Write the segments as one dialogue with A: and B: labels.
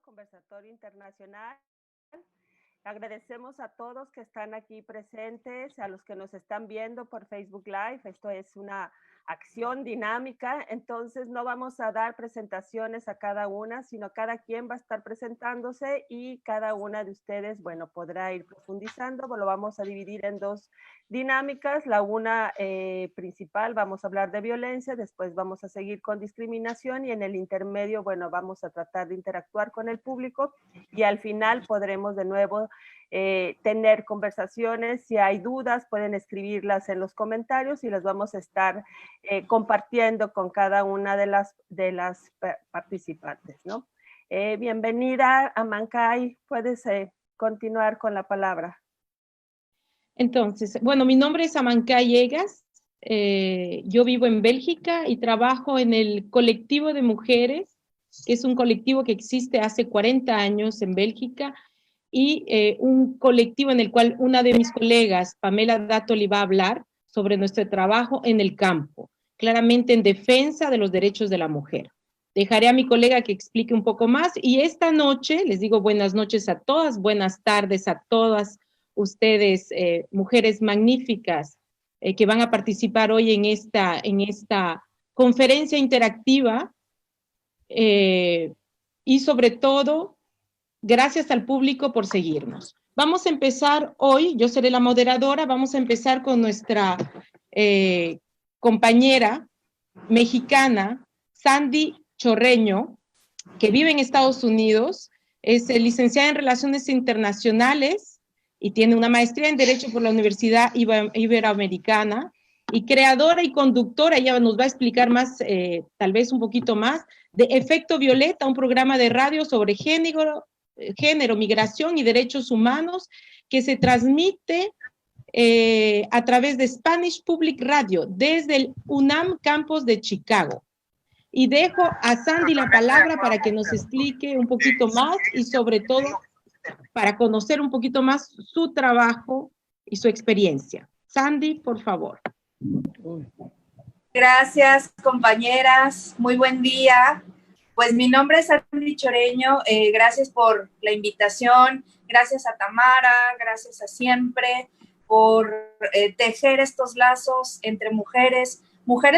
A: conversatorio internacional. Agradecemos a todos que están aquí presentes, a los que nos están viendo por Facebook Live. Esto es una acción dinámica, entonces no vamos a dar presentaciones a cada una, sino cada quien va a estar presentándose y cada una de ustedes, bueno, podrá ir profundizando. Lo vamos a dividir en dos dinámicas. La una principal, vamos a hablar de violencia, después vamos a seguir con discriminación y en el intermedio, bueno, vamos a tratar de interactuar con el público y al final podremos de nuevo tener conversaciones. Si hay dudas, pueden escribirlas en los comentarios y las vamos a estar compartiendo con cada una de las participantes, ¿no? Bienvenida, Amancay, puedes continuar con la palabra.
B: Entonces, bueno, mi nombre es Amancay Egas, yo vivo en Bélgica y trabajo en el colectivo de mujeres, que es un colectivo que existe hace 40 años en Bélgica, y un colectivo en el cual una de mis colegas, Pamela Dattoli, va a hablar sobre nuestro trabajo en el campo, claramente en defensa de los derechos de la mujer. Dejaré a mi colega que explique un poco más y esta noche, les digo buenas noches a todas, buenas tardes a todas ustedes, mujeres magníficas que van a participar hoy en esta conferencia interactiva y sobre todo, gracias al público por seguirnos. Vamos a empezar hoy, yo seré la moderadora, vamos a empezar con nuestra compañera mexicana, Sandy Chorreño, que vive en Estados Unidos, es licenciada en Relaciones Internacionales y tiene una maestría en Derecho por la Universidad Iberoamericana y creadora y conductora, ella nos va a explicar más, tal vez un poquito más, de Efecto Violeta, un programa de radio sobre género, migración y derechos humanos que se transmite a través de Spanish Public Radio desde el UNAM Campus de Chicago. Y dejo a Sandy la palabra para que nos explique un poquito más y sobre todo para conocer un poquito más su trabajo y su experiencia. Sandy, por favor.
C: Gracias, compañeras. Muy buen día. Pues mi nombre es Sandy Chorreño. Gracias por la invitación. Gracias a Tamara, gracias a Siempre por tejer estos lazos entre mujeres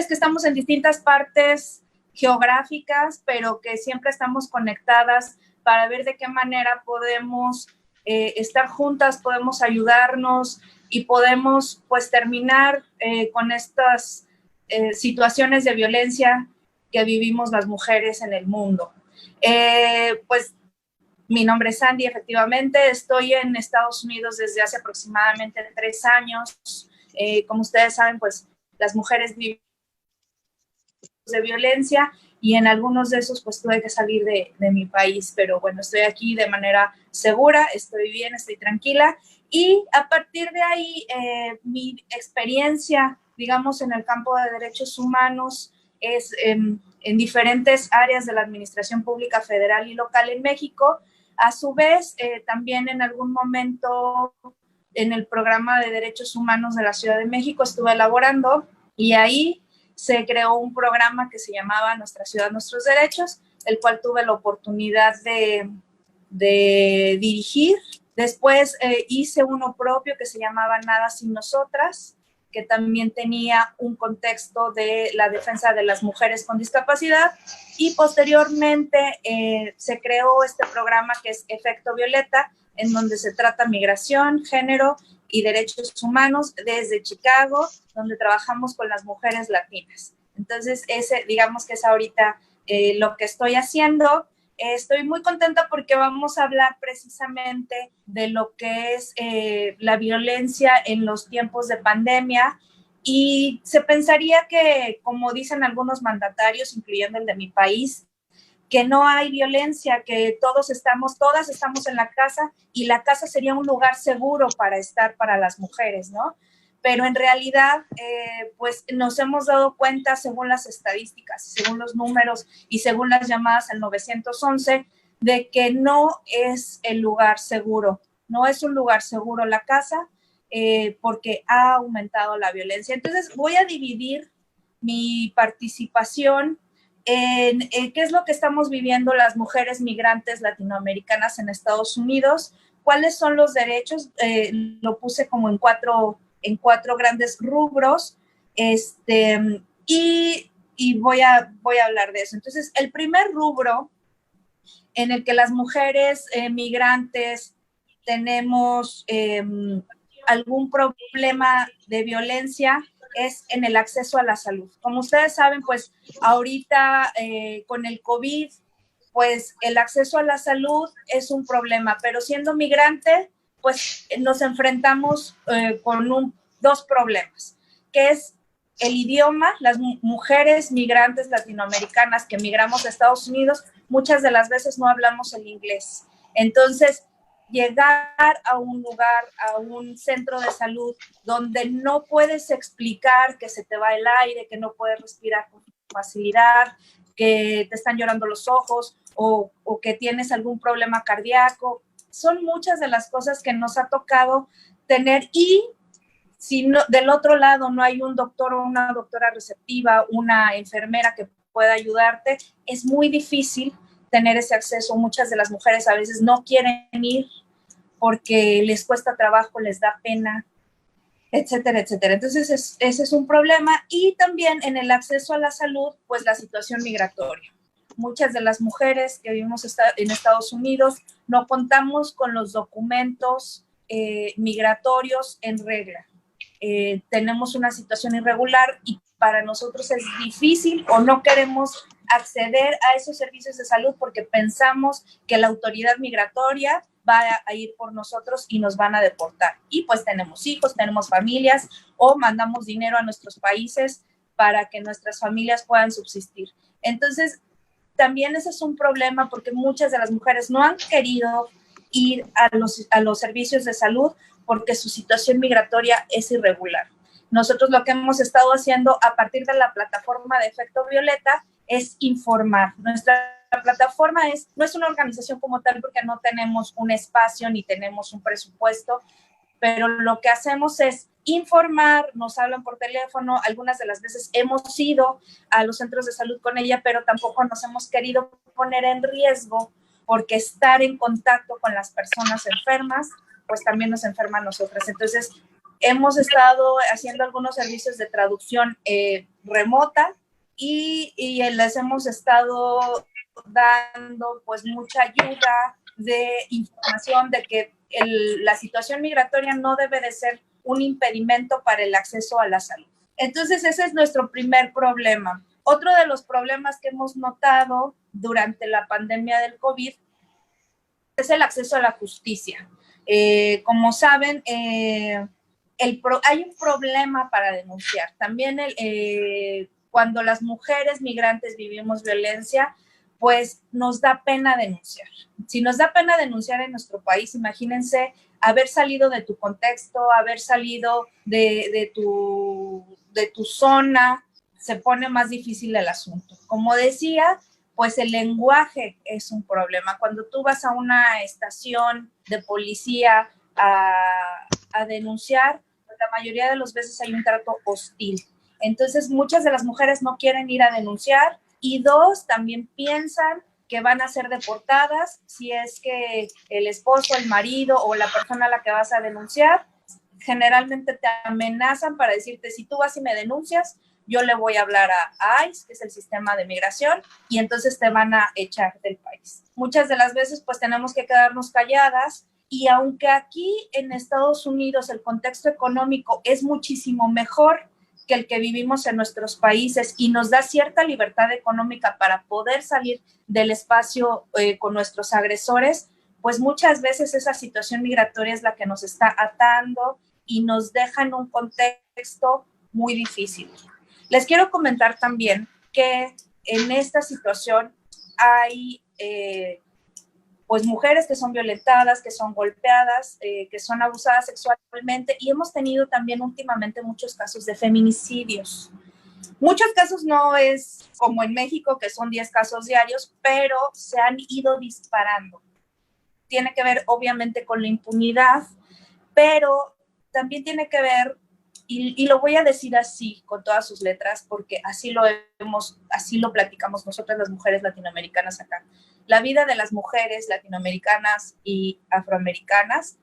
C: que estamos en distintas partes geográficas, pero que siempre estamos conectadas para ver de qué manera podemos estar juntas, podemos ayudarnos y podemos pues terminar con estas situaciones de violencia que vivimos las mujeres en el mundo. Pues mi nombre es Sandy, efectivamente, estoy en Estados Unidos desde hace aproximadamente 3 años. Como ustedes saben, pues las mujeres viven de violencia y en algunos de esos pues tuve que salir de mi país, pero bueno, estoy aquí de manera segura, estoy bien, estoy tranquila y a partir de ahí mi experiencia, digamos, en el campo de derechos humanos es en diferentes áreas de la administración pública federal y local en México. A su vez, también en algún momento en el programa de derechos humanos de la Ciudad de México estuve elaborando y ahí se creó un programa que se llamaba Nuestra Ciudad, Nuestros Derechos, el cual tuve la oportunidad de dirigir. Después hice uno propio que se llamaba Nada Sin Nosotras, que también tenía un contexto de la defensa de las mujeres con discapacidad y posteriormente se creó este programa que es Efecto Violeta, en donde se trata migración, género y derechos humanos desde Chicago, donde trabajamos con las mujeres latinas. Entonces, ese, digamos que es ahorita lo que estoy haciendo. Estoy muy contenta porque vamos a hablar precisamente de lo que es la violencia en los tiempos de pandemia y se pensaría que, como dicen algunos mandatarios, incluyendo el de mi país, que no hay violencia, que todas estamos en la casa y la casa sería un lugar seguro para estar para las mujeres, ¿no? Pero en realidad, pues nos hemos dado cuenta, según las estadísticas, según los números y según las llamadas al 911, de que no es el lugar seguro, no es un lugar seguro la casa, porque ha aumentado la violencia. Entonces, voy a dividir mi participación qué es lo que estamos viviendo las mujeres migrantes latinoamericanas en Estados Unidos, cuáles son los derechos, lo puse como en cuatro grandes rubros, y voy a hablar de eso. Entonces, el primer rubro en el que las mujeres migrantes tenemos algún problema de violencia es en el acceso a la salud. Como ustedes saben, pues ahorita con el COVID, pues el acceso a la salud es un problema, pero siendo migrante, pues nos enfrentamos con dos problemas, que es el idioma. Las mujeres migrantes latinoamericanas que migramos a Estados Unidos, muchas de las veces no hablamos el inglés. Entonces, llegar a un lugar, a un centro de salud donde no puedes explicar que se te va el aire, que no puedes respirar con facilidad, que te están llorando los ojos o que tienes algún problema cardíaco, son muchas de las cosas que nos ha tocado tener. Y si no, del otro lado no hay un doctor o una doctora receptiva, una enfermera que pueda ayudarte, es muy difícil tener ese acceso. Muchas de las mujeres a veces no quieren ir porque les cuesta trabajo, les da pena, etcétera, etcétera. Entonces, ese es un problema. Y también en el acceso a la salud, pues la situación migratoria. Muchas de las mujeres que vivimos en Estados Unidos no contamos con los documentos migratorios en regla. Tenemos una situación irregular y para nosotros es difícil o no queremos acceder a esos servicios de salud porque pensamos que la autoridad migratoria va a ir por nosotros y nos van a deportar. Y pues tenemos hijos, tenemos familias o mandamos dinero a nuestros países para que nuestras familias puedan subsistir. Entonces, también ese es un problema porque muchas de las mujeres no han querido ir a los servicios de salud porque su situación migratoria es irregular. Nosotros lo que hemos estado haciendo a partir de la plataforma de Efecto Violeta es informar. Nuestra plataforma no es una organización como tal porque no tenemos un espacio ni tenemos un presupuesto, pero lo que hacemos es informar, nos hablan por teléfono, algunas de las veces hemos ido a los centros de salud con ella, pero tampoco nos hemos querido poner en riesgo porque estar en contacto con las personas enfermas, pues también nos enferma a nosotras. Entonces, hemos estado haciendo algunos servicios de traducción remota y les hemos estado dando pues mucha ayuda de información de que la situación migratoria no debe de ser un impedimento para el acceso a la salud. Entonces, ese es nuestro primer problema. Otro de los problemas que hemos notado durante la pandemia del COVID es el acceso a la justicia. Como saben, hay un problema para denunciar. También cuando las mujeres migrantes vivimos violencia, pues nos da pena denunciar. Si nos da pena denunciar en nuestro país, imagínense haber salido de tu contexto, haber salido de tu zona, se pone más difícil el asunto. Como decía, pues el lenguaje es un problema. Cuando tú vas a una estación de policía a denunciar, la mayoría de las veces hay un trato hostil. Entonces, muchas de las mujeres no quieren ir a denunciar y dos, también piensan que van a ser deportadas si es que el esposo, el marido o la persona a la que vas a denunciar, generalmente te amenazan para decirte, si tú vas y me denuncias, yo le voy a hablar a ICE, que es el sistema de migración, y entonces te van a echar del país. Muchas de las veces pues tenemos que quedarnos calladas y aunque aquí en Estados Unidos el contexto económico es muchísimo mejor que el que vivimos en nuestros países y nos da cierta libertad económica para poder salir del espacio con nuestros agresores, pues muchas veces esa situación migratoria es la que nos está atando y nos deja en un contexto muy difícil. Les quiero comentar también que en esta situación hay pues mujeres que son violentadas, que son golpeadas, que son abusadas sexualmente y hemos tenido también últimamente muchos casos de feminicidios. Muchos casos no es como en México, que son 10 casos diarios, pero se han ido disparando. Tiene que ver obviamente con la impunidad, pero también tiene que ver y lo voy a decir así, con todas sus letras, porque así lo platicamos nosotras las mujeres latinoamericanas acá. La vida de las mujeres latinoamericanas y afroamericanas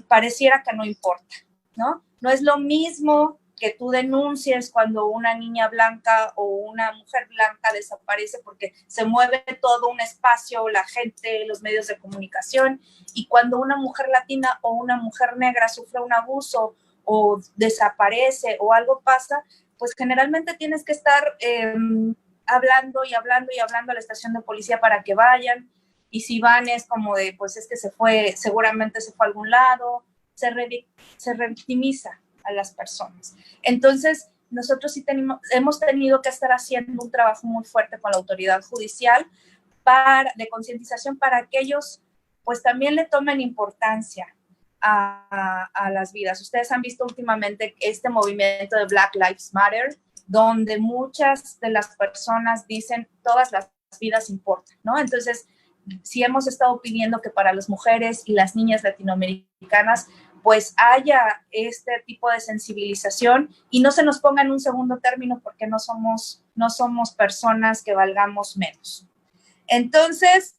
C: pareciera que no importa, ¿no? No es lo mismo que tú denuncies cuando una niña blanca o una mujer blanca desaparece porque se mueve todo un espacio, la gente, los medios de comunicación, y cuando una mujer latina o una mujer negra sufre un abuso o desaparece o algo pasa, pues generalmente tienes que estar hablando y hablando y hablando a la estación de policía para que vayan, y si van es como de, pues es que se fue, seguramente se fue a algún lado, se revictimiza a las personas. Entonces, nosotros sí hemos tenido que estar haciendo un trabajo muy fuerte con la autoridad judicial de concientización para que ellos pues también le tomen importancia a las vidas. Ustedes han visto últimamente este movimiento de Black Lives Matter, donde muchas de las personas dicen todas las vidas importan, ¿no? Entonces, sí hemos estado pidiendo que para las mujeres y las niñas latinoamericanas pues haya este tipo de sensibilización y no se nos ponga en un segundo término porque no somos personas que valgamos menos. Entonces,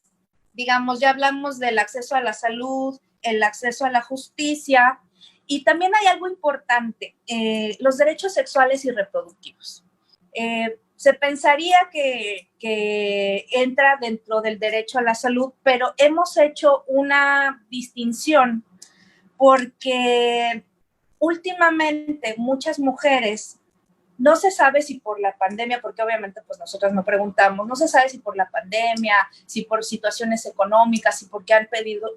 C: digamos, ya hablamos del acceso a la salud, el acceso a la justicia, y también hay algo importante, los derechos sexuales y reproductivos. Se pensaría que entra dentro del derecho a la salud, pero hemos hecho una distinción porque últimamente muchas mujeres, no se sabe si por la pandemia, porque obviamente pues nosotras no preguntamos, no se sabe si por la pandemia, si por situaciones económicas, si porque han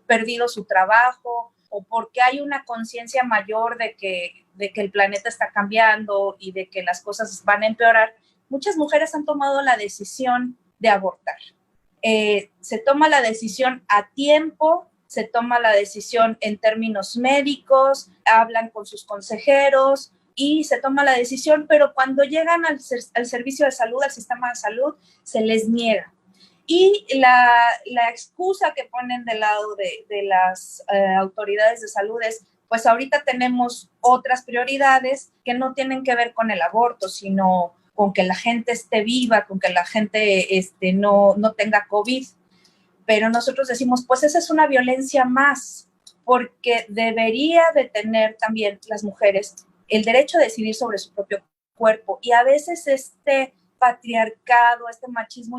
C: perdido su trabajo o porque hay una conciencia mayor de que el planeta está cambiando y de que las cosas van a empeorar. Muchas mujeres han tomado la decisión de abortar. Se toma la decisión a tiempo, se toma la decisión en términos médicos, hablan con sus consejeros y se toma la decisión, pero cuando llegan al servicio de salud, al sistema de salud, se les niega. Y la excusa que ponen del lado de las autoridades de salud es, pues ahorita tenemos otras prioridades que no tienen que ver con el aborto, sino con que la gente esté viva, con que la gente no tenga COVID. Pero nosotros decimos, pues esa es una violencia más, porque debería de tener también las mujeres el derecho a decidir sobre su propio cuerpo. Y a veces este patriarcado, este machismo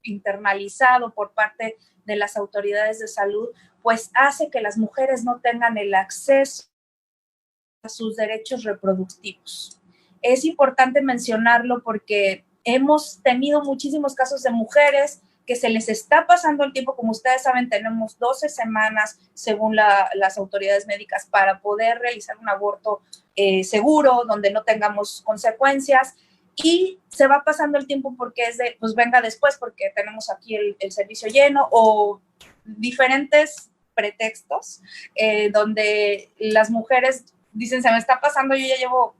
C: internalizado por parte de las autoridades de salud, pues hace que las mujeres no tengan el acceso a sus derechos reproductivos. Es importante mencionarlo porque hemos tenido muchísimos casos de mujeres que se les está pasando el tiempo. Como ustedes saben, tenemos 12 semanas, según las autoridades médicas, para poder realizar un aborto seguro, donde no tengamos consecuencias, y se va pasando el tiempo porque es de, pues venga después, porque tenemos aquí el servicio lleno, o diferentes pretextos, donde las mujeres dicen, se me está pasando, yo ya llevo,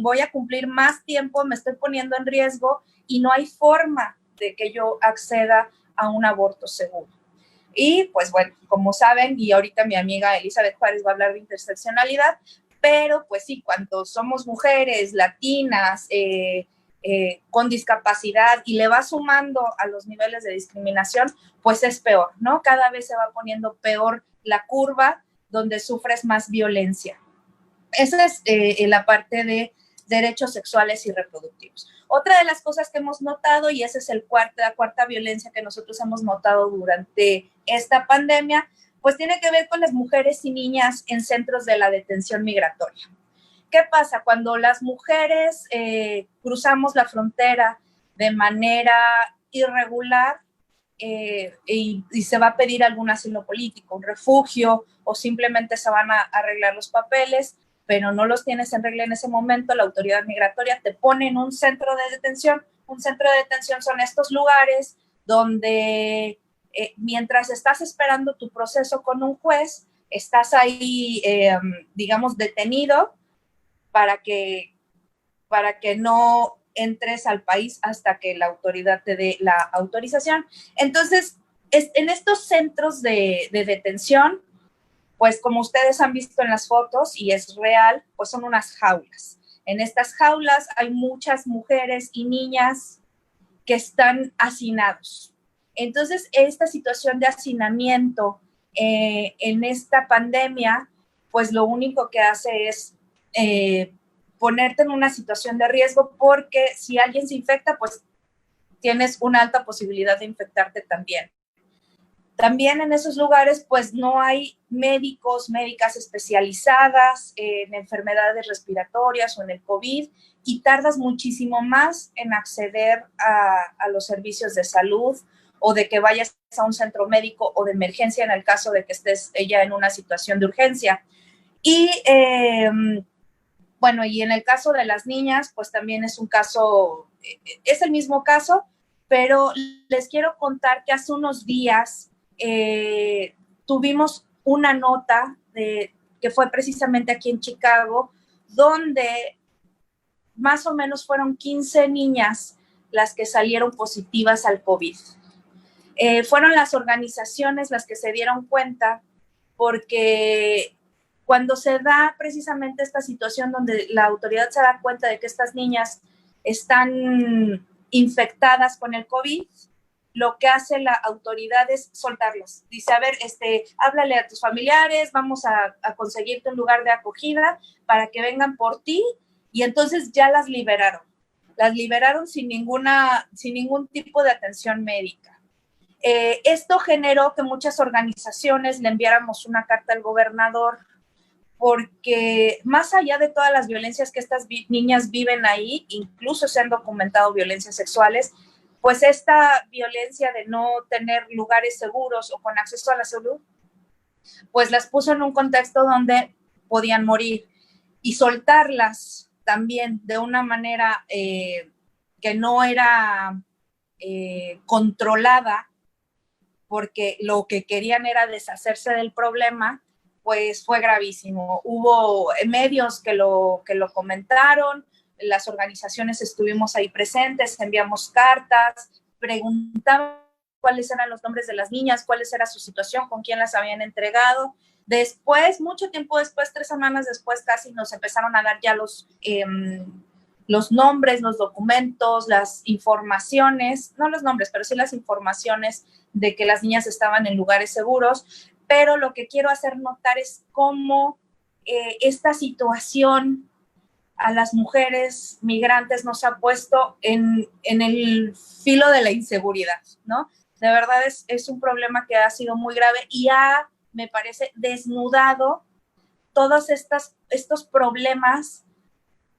C: voy a cumplir más tiempo, me estoy poniendo en riesgo, y no hay forma de que yo acceda a un aborto seguro. Y pues bueno, como saben, y ahorita mi amiga Elizabeth Juárez va a hablar de interseccionalidad, pero pues sí, cuando somos mujeres latinas con discapacidad y le va sumando a los niveles de discriminación, pues es peor, ¿no? Cada vez se va poniendo peor la curva donde sufres más violencia. Esa es la parte de derechos sexuales y reproductivos. Otra de las cosas que hemos notado, y esa es la cuarta violencia que nosotros hemos notado durante esta pandemia, pues tiene que ver con las mujeres y niñas en centros de la detención migratoria. ¿Qué pasa? Cuando las mujeres cruzamos la frontera de manera irregular y se va a pedir algún asilo político, un refugio, o simplemente se van a arreglar los papeles, pero no los tienes en regla en ese momento, la autoridad migratoria te pone en un centro de detención. Un centro de detención son estos lugares donde mientras estás esperando tu proceso con un juez, estás ahí, digamos, detenido para que no entres al país hasta que la autoridad te dé la autorización. Entonces, en estos centros de detención, pues como ustedes han visto en las fotos, y es real, pues son unas jaulas. En estas jaulas hay muchas mujeres y niñas que están hacinados. Entonces, esta situación de hacinamiento en esta pandemia, pues lo único que hace es ponerte en una situación de riesgo, porque si alguien se infecta, pues tienes una alta posibilidad de infectarte también. También en esos lugares, pues no hay médicos, médicas especializadas en enfermedades respiratorias o en el COVID, y tardas muchísimo más en acceder a los servicios de salud, o de que vayas a un centro médico o de emergencia en el caso de que estés ya en una situación de urgencia. Y bueno, y en el caso de las niñas, pues también es un caso, es el mismo caso, pero les quiero contar que hace unos días tuvimos una nota que fue precisamente aquí en Chicago, donde más o menos fueron 15 niñas las que salieron positivas al COVID. Fueron las organizaciones las que se dieron cuenta, porque cuando se da precisamente esta situación donde la autoridad se da cuenta de que estas niñas están infectadas con el COVID, lo que hace la autoridad es soltarlas. Dice, a ver, háblale a tus familiares, vamos a conseguirte un lugar de acogida para que vengan por ti, y entonces ya las liberaron. Las liberaron sin ningún tipo de atención médica. Esto generó que muchas organizaciones le enviáramos una carta al gobernador, porque más allá de todas las violencias que estas niñas viven ahí, incluso se han documentado violencias sexuales, pues esta violencia de no tener lugares seguros o con acceso a la salud, pues las puso en un contexto donde podían morir, y soltarlas también de una manera que no era controlada, porque lo que querían era deshacerse del problema, pues fue gravísimo. Hubo medios que lo comentaron, las organizaciones estuvimos ahí presentes, enviamos cartas, preguntaban cuáles eran los nombres de las niñas, cuál era su situación, con quién las habían entregado. Después, mucho tiempo después, 3 semanas después casi, nos empezaron a dar ya los nombres, los documentos, las informaciones, no los nombres, pero sí las informaciones de que las niñas estaban en lugares seguros. Pero lo que quiero hacer notar es cómo esta situación a las mujeres migrantes nos ha puesto en el filo de la inseguridad, ¿no? De verdad es un problema que ha sido muy grave y me parece, desnudado todos estos problemas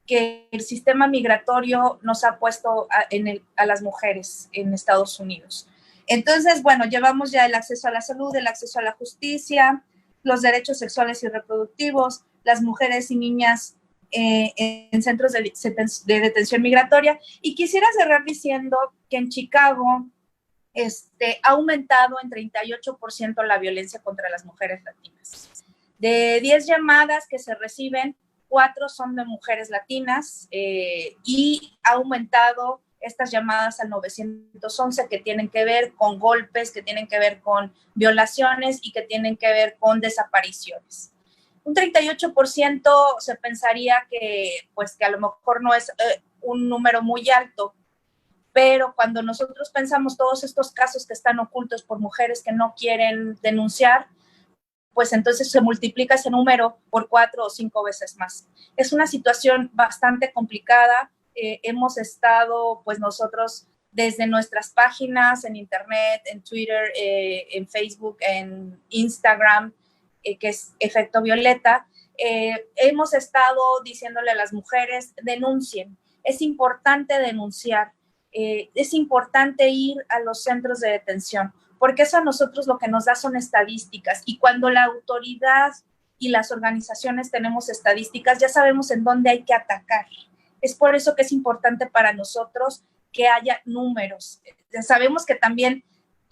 C: que el sistema migratorio nos ha puesto a las mujeres en Estados Unidos. Entonces, bueno, llevamos ya el acceso a la salud, el acceso a la justicia, los derechos sexuales y reproductivos, las mujeres y niñas en centros de detención migratoria. Y quisiera cerrar diciendo que en Chicago ha aumentado en 38% la violencia contra las mujeres latinas. De 10 llamadas que se reciben, 4 son de mujeres latinas, y ha aumentado estas llamadas al 911 que tienen que ver con golpes, que tienen que ver con violaciones y que tienen que ver con desapariciones. Un 38% se pensaría que a lo mejor no es un número muy alto, pero cuando nosotros pensamos todos estos casos que están ocultos por mujeres que no quieren denunciar, pues entonces se multiplica ese número por 4 o 5 veces más. Es una situación bastante complicada. Hemos estado, pues nosotros, desde nuestras páginas en internet, en Twitter, en Facebook, en Instagram, que es Efecto Violeta, hemos estado diciéndole a las mujeres, denuncien. Es importante denunciar. Es importante ir a los centros de detención, porque eso a nosotros lo que nos da son estadísticas, y cuando la autoridad y las organizaciones tenemos estadísticas, ya sabemos en dónde hay que atacar. Es por eso que es importante para nosotros que haya números. Ya sabemos que también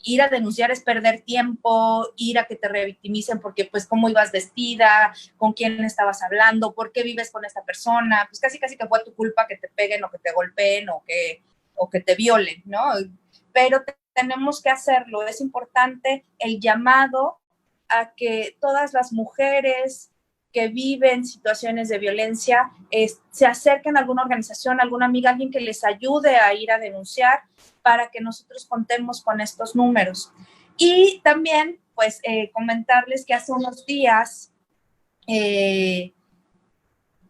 C: ir a denunciar es perder tiempo, ir a que te revictimicen porque pues cómo ibas vestida, con quién estabas hablando, por qué vives con esta persona, pues casi que fue tu culpa que te peguen o que te golpeen o que te violen, ¿no? Pero tenemos que hacerlo. Es importante el llamado a que todas las mujeres que viven situaciones de violencia se acerquen a alguna organización, alguna amiga, alguien que les ayude a ir a denunciar para que nosotros contemos con estos números. Y también, pues, comentarles que hace unos días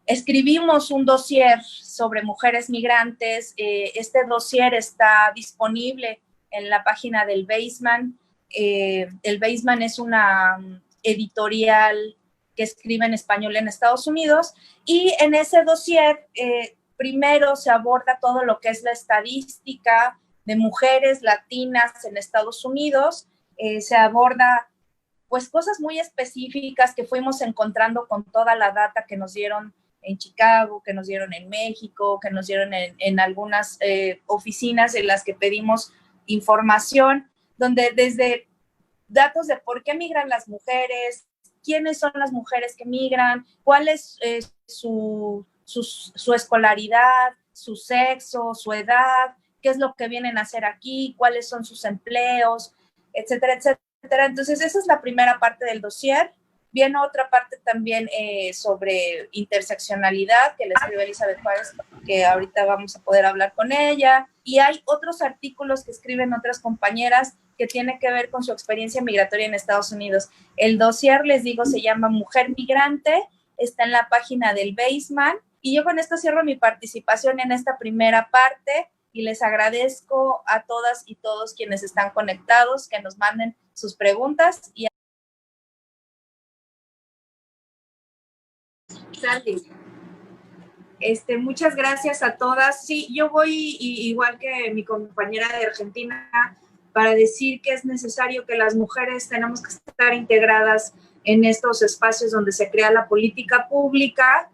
C: escribimos un dossier sobre mujeres migrantes. Este dossier está disponible en la página del Baseman. El Baseman es una editorial que escribe en español en Estados Unidos, y en ese dossier primero se aborda todo lo que es la estadística de mujeres latinas en Estados Unidos. Se aborda pues cosas muy específicas que fuimos encontrando con toda la data que nos dieron en Chicago, que nos dieron en México, que nos dieron en algunas oficinas en las que pedimos información, donde desde datos de por qué migran las mujeres, quiénes son las mujeres que migran, cuál es su escolaridad, su sexo, su edad, qué es lo que vienen a hacer aquí, cuáles son sus empleos, etcétera, etcétera. Entonces, esa es la primera parte del dossier. Viene otra parte también sobre interseccionalidad, que le escribe Elizabeth Juárez, que ahorita vamos a poder hablar con ella. Y hay otros artículos que escriben otras compañeras que tienen que ver con su experiencia migratoria en Estados Unidos. El dossier, les digo, se llama Mujer Migrante, está en la página del Baseman. Y yo con esto cierro mi participación en esta primera parte y les agradezco a todas y todos quienes están conectados, que nos manden sus preguntas. Y muchas gracias a todas. Sí, yo voy igual que mi compañera de Argentina para decir que es necesario que las mujeres tenemos que estar integradas en estos espacios donde se crea la política pública,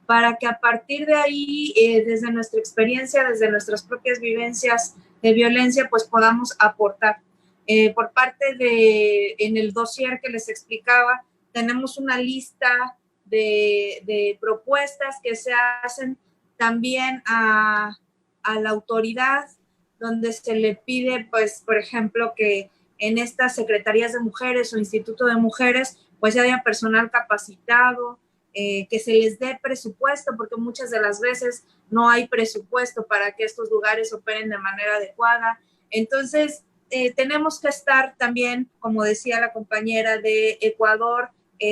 C: para que a partir de ahí, desde nuestra experiencia, desde nuestras propias vivencias de violencia, pues podamos aportar. Por parte en el dossier que les explicaba, tenemos una lista de propuestas que se hacen también a la autoridad, donde se le pide, pues, por ejemplo, que en estas secretarías de mujeres o instituto de mujeres, pues haya personal capacitado, que se les dé presupuesto, porque muchas de las veces no hay presupuesto para que estos lugares operen de manera adecuada. Entonces, tenemos que estar también, como decía la compañera de Ecuador,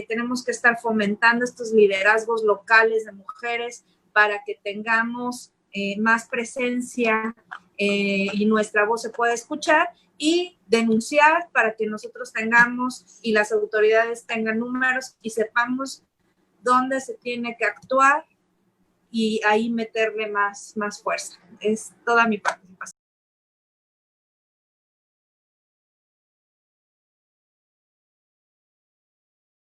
C: tenemos que estar fomentando estos liderazgos locales de mujeres para que tengamos más presencia y nuestra voz se pueda escuchar, y denunciar para que nosotros tengamos y las autoridades tengan números y sepamos dónde se tiene que actuar y ahí meterle más fuerza. Es toda mi participación.